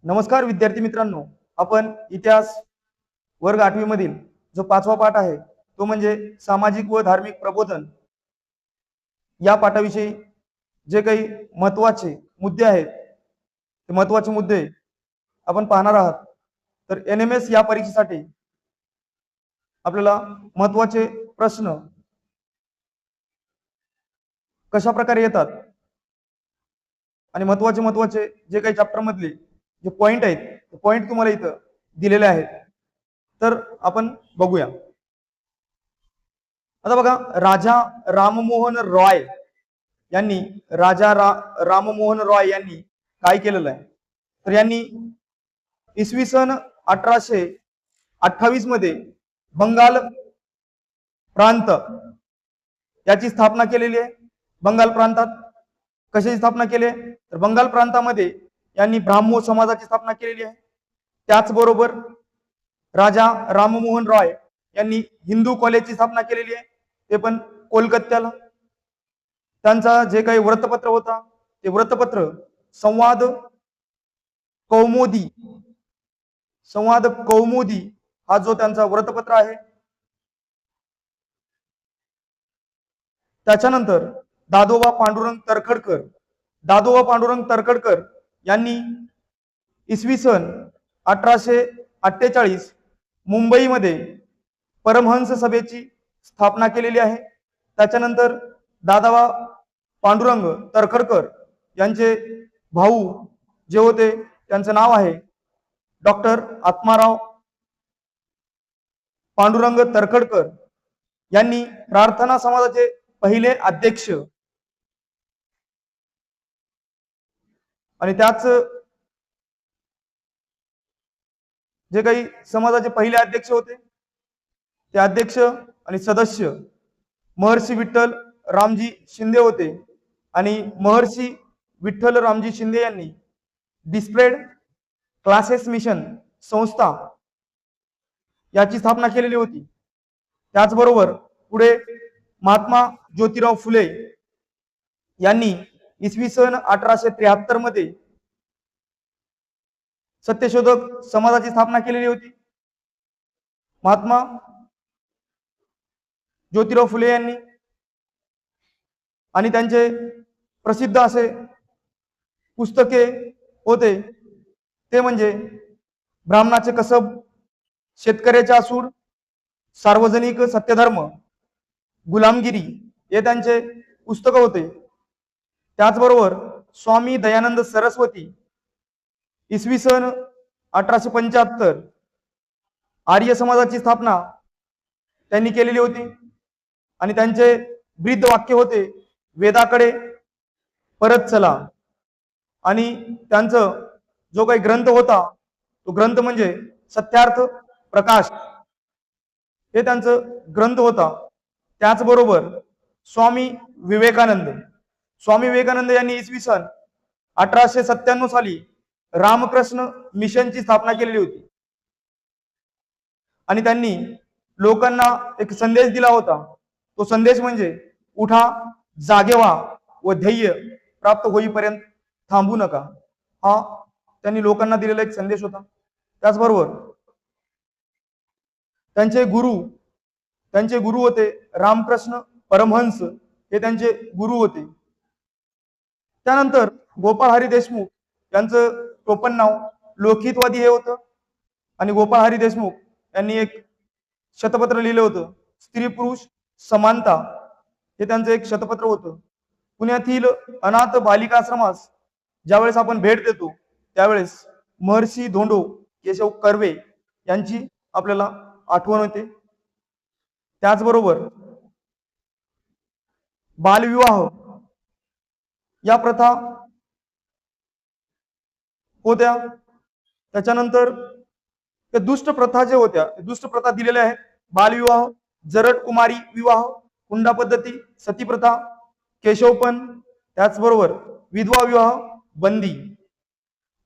नमस्कार विद्यार्थी मित्रांनो, आपण इतिहास वर्ग 8वी मधील जो 5वा पाठ आहे तो म्हणजे सामाजिक व धार्मिक प्रबोधन या पाठाविषयी जे काही महत्त्वाचे मुद्दे आहेत ते महत्त्वाचे मुद्दे आपण पाहणार आहात। तर NMS या परीक्षेसाठी आपल्याला महत्त्वाचे प्रश्न कशा प्रकारे येतात आणि महत्त्वाचे जे काही चॅप्टर मधले जे पॉइंट आहेत ते पॉइंट तुम्हाला इथं दिलेले आहेत। तर आपण बघूया। आता बघा, राजा राममोहन रॉय यांनी राममोहन रॉय यांनी काय केलेलं आहे, तर यांनी इसवी सन 1828 मध्ये बंगाल प्रांत याची स्थापना केलेली आहे। बंगाल प्रांतात कशाची स्थापना केली आहे, तर बंगाल प्रांतामध्ये यांनी ब्राह्मो समाजाची स्थापना केलेली आहे। त्याचबरोबर राजा राममोहन रॉय यांनी हिंदू कॉलेजची स्थापना केलेली आहे, ते पण कोलकात्याला। त्यांचा जे काही वृत्तपत्र होता ते वृत्तपत्र संवाद कौमुदी हा जो त्यांचा वृत्तपत्र आहे। त्याच्यानंतर दादोबा पांडुरंग तरखडकर यांनी इसवी सन 1848 मुंबईमध्ये परमहंस सभेची स्थापना केलेली आहे। त्याच्यानंतर दादोबा पांडुरंग तरखडकर यांचे भाऊ जे होते त्यांचं नाव आहे डॉक्टर आत्माराव पांडुरंग तरखडकर यांनी प्रार्थना समाजाचे पहिले अध्यक्ष आणि त्याच जे काही समाजाचे पहिले अध्यक्ष होते ते अध्यक्ष आणि सदस्य महर्षी विठ्ठल रामजी शिंदे होते। आणि महर्षी विठ्ठल रामजी शिंदे यांनी डिस्प्लेड क्लासेस मिशन संस्था याची स्थापना केलेली होती। त्याचबरोबर पुढे महात्मा ज्योतिराव फुले यांनी इसवी सन 1873 मध्ये सत्यशोधक समाजाची स्थापना केलेली होती। महात्मा ज्योतिराव फुले यांनी आणि त्यांचे प्रसिद्ध असे पुस्तके होते ते म्हणजे ब्राह्मणाचे कसब, शेतकऱ्याचे आसूड, सार्वजनिक सत्यधर्म, गुलामगिरी हे त्यांचे पुस्तक होते। त्याचबरोबर स्वामी दयानंद सरस्वती इसवी सन 1875 आर्य समाजाची स्थापना त्यांनी केलेली होती आणि त्यांचे ब्रीद वाक्य होते वेदाकडे परत चला। आणि त्यांचं जो काही ग्रंथ होता तो ग्रंथ म्हणजे सत्यार्थ प्रकाश हे त्यांचं ग्रंथ होता। त्याचबरोबर स्वामी विवेकानंद यांनी इसवी सन 1897 साली रामकृष्ण मिशनची स्थापना केलेली होती आणि त्यांनी लोकांना एक संदेश दिला होता। तो संदेश म्हणजे उठा, जागे व्हा व ध्येय प्राप्त होईपर्यंत थांबू नका, हा त्यांनी लोकांना दिलेला एक संदेश होता। त्याचबरोबर त्यांचे गुरु होते रामकृष्ण परमहंस, हे त्यांचे गुरु होते। त्यानंतर गोपाळ हरी देशमुख यांचं टोपण नाव लोकहितवादी हे होतं आणि गोपाळ हरी देशमुख यांनी एक शतपत्र लिहिलं होतं, स्त्री पुरुष समानता हे त्यांचं एक शतपत्र होतं। पुण्यातील अनाथ बालिकाश्रमास ज्यावेळेस आपण भेट देतो त्यावेळेस महर्षी धोंडो केशव कर्वे यांची आपल्याला आठवण होते। त्याचबरोबर बालविवाह या प्रथा होत्या। त्याच्यानंतर त्या दुष्ट प्रथा जे होत्या दुष्ट प्रथा दिलेल्या आहेत, बालविवाह, जरट कुमारी विवाह, हुंडा पद्धती, सती प्रथा, केशवपण, त्याचबरोबर विधवा विवाह बंदी।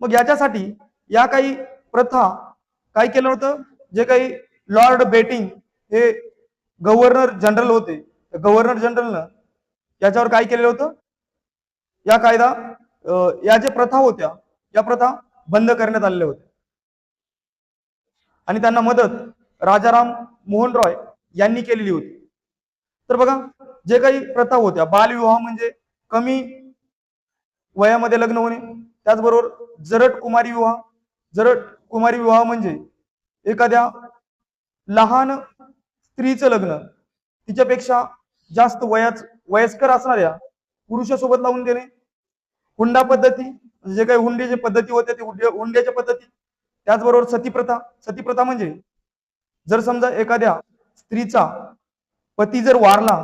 मग याच्यासाठी या काही प्रथा काय केलं होतं, जे काही लॉर्ड बेटिंग हे गव्हर्नर जनरल होते, गव्हर्नर जनरलनं याच्यावर काय केलेलं होतं, या कायदा या ज्या प्रथा होत्या या प्रथा बंद करण्यात आलेल्या होत्या आणि त्यांना मदत राजाराम मोहन रॉय यांनी केलेली होती. तर बघा, जे काही प्रथा होत्या, बालविवाह म्हणजे कमी वयामध्ये लग्न होणे, त्याचबरोबर जरट कुमारी विवाह म्हणजे एखाद्या लहान स्त्रीचं लग्न तिच्यापेक्षा जास्त वयस्कर असणाऱ्या पुरुषासोबत लावून देणे. हुंडा पद्धती, जे काही हुंड्याची पद्धती होत्या ते हुंड्याच्या पद्धती. त्याचबरोबर सतीप्रथा म्हणजे जर समजा एखाद्या स्त्रीचा पती जर वारला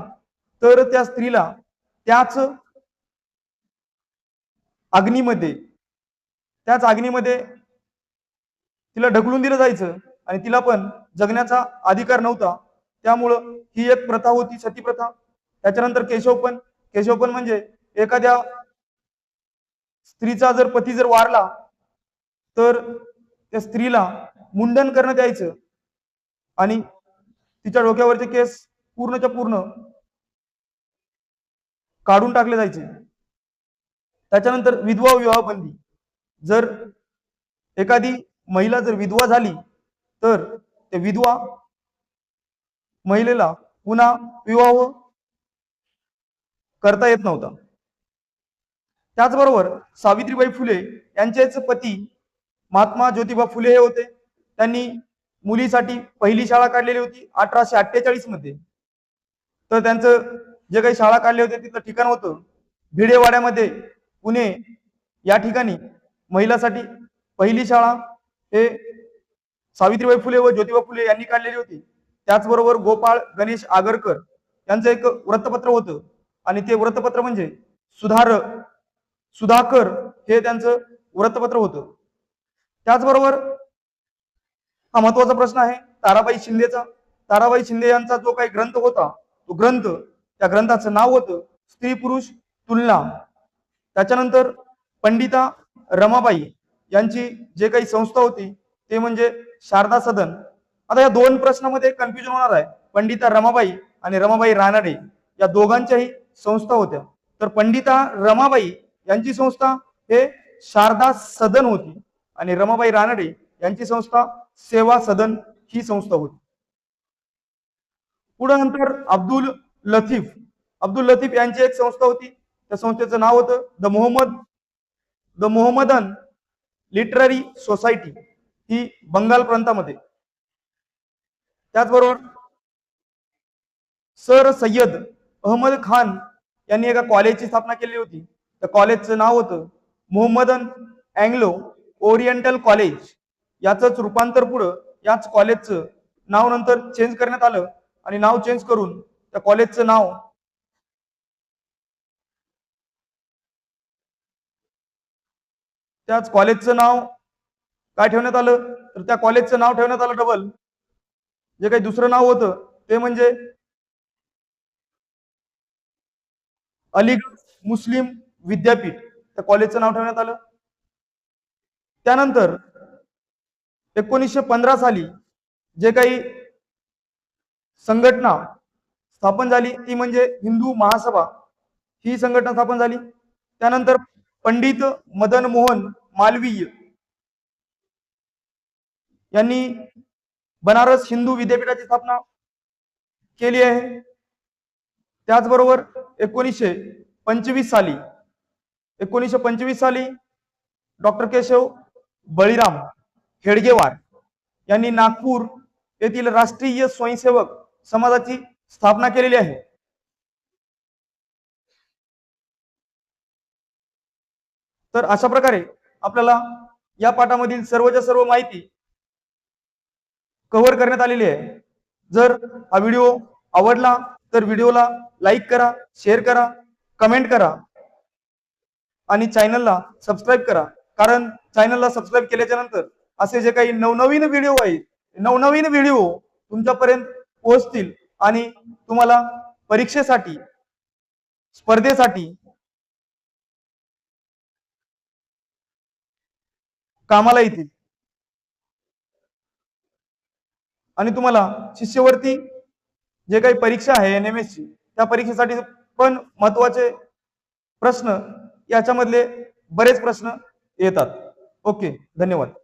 तर त्या स्त्रीला त्याच अग्नीमध्ये तिला ढकलून दिलं जायचं आणि तिला पण जगण्याचा अधिकार नव्हता. त्यामुळं ही एक प्रथा होती, सतीप्रथा. त्याच्यानंतर केशवपन म्हणजे एखाद्या स्त्रीचा जर पती जर वारला तर त्या स्त्रीला मुंडन करण्यात यायचं आणि तिच्या डोक्यावरचे केस पूर्णच्या पूर्ण काढून टाकले जायचे. त्याच्यानंतर विधवा विवाह बंदी. जर एखादी महिला जर विधवा झाली तर त्या विधवा महिलेला पुन्हा विवाह करता येत नव्हता. त्याचबरोबर सावित्रीबाई फुले यांचेच पती महात्मा ज्योतिबा फुले हे होते. त्यांनी मुलीसाठी पहिली शाळा काढलेली होती 1848 मध्ये. तर त्यांचं जे काही शाळा काढले होते तिथलं ठिकाण होतं भिडेवाड्यामध्ये, पुणे या ठिकाणी महिलासाठी पहिली शाळा हे सावित्रीबाई फुले व ज्योतिबा फुले यांनी काढलेली होती. त्याचबरोबर गोपाळ गणेश आगरकर यांचं एक वृत्तपत्र होतं आणि ते वृत्तपत्र म्हणजे सुधाकर हे त्यांचं वृत्तपत्र होतं. त्याचबरोबर हा महत्वाचा प्रश्न आहे ताराबाई शिंदेचा. ताराबाई शिंदे यांचा जो काही ग्रंथ होता तो ग्रंथ, त्या ग्रंथाचं नाव होतं स्त्री पुरुष तुलना. त्याच्यानंतर पंडिता रमाबाई यांची जे काही संस्था होती ते म्हणजे शारदा सदन. आता या दोन प्रश्नामध्ये कन्फ्युजन होणार आहे. पंडिता रमाबाई आणि रमाबाई रानडे या दोघांच्याही संस्था होत्या. तर पंडिता रमाबाई यांची संस्था हे शारदा सदन होती आणि रमाबाई रानडे यांची संस्था सेवा सदन ही संस्था होती. पुढे नंतर अब्दुल लतीफ यांची एक संस्था होती. त्या संस्थेचं नाव होतं द मोहम्मदन लिटररी सोसायटी, ही बंगाल प्रांतामध्ये. त्याचबरोबर सर सय्यद अहमद खान यांनी एका कॉलेजची स्थापना केली होती. त्या कॉलेजचं नाव होतं मोहम्मदन अँग्लो ओरिएंटल कॉलेज. याच रूपांतर पुढं याच कॉलेजचं नाव नंतर चेंज करण्यात आलं आणि नाव चेंज करून त्या कॉलेजचं नाव काय ठेवण्यात आलं, तर त्या कॉलेजचं नाव ठेवण्यात आलं डबल. जे काही दुसरं नाव होतं ते म्हणजे अलीगढ मुस्लिम विद्यापीठ, त्या कॉलेजचं नाव ठेवण्यात आलं. त्यानंतर 1915 साली जे काही संघटना स्थापन झाली ती म्हणजे हिंदू महासभा, ही संघटना स्थापन झाली. त्यानंतर पंडित मदन मोहन मालवीय यांनी बनारस हिंदू विद्यापीठाची स्थापना केली आहे. त्याचबरोबर 1925 साली डॉक्टर केशव बळीराम हेडगेवार यांनी नागपूर येथील राष्ट्रीय स्वयंसेवक समाजाची स्थापना केलेली आहे. तर अशा प्रकारे आपल्याला या पाठामधील सर्वच्या सर्व माहिती कव्हर करण्यात आलेली आहे. जर हा व्हिडिओ आवडला तर व्हिडिओला लाईक करा, शेअर करा, कमेंट करा आणि चॅनलला सबस्क्राईब करा. कारण चॅनलला सबस्क्राईब केल्याच्या नंतर असे जे काही नवनवीन व्हिडिओ आहेत, नवनवीन व्हिडिओ तुमच्यापर्यंत पोहोचतील आणि तुम्हाला परीक्षेसाठी, स्पर्धेसाठी कामाला येतील. आणि तुम्हाला शिष्यवृत्ती जे काही परीक्षा आहे NMS ची, त्या परीक्षेसाठी पण महत्वाचे प्रश्न, याच्यामधले बरेच प्रश्न येतात. ओके, धन्यवाद.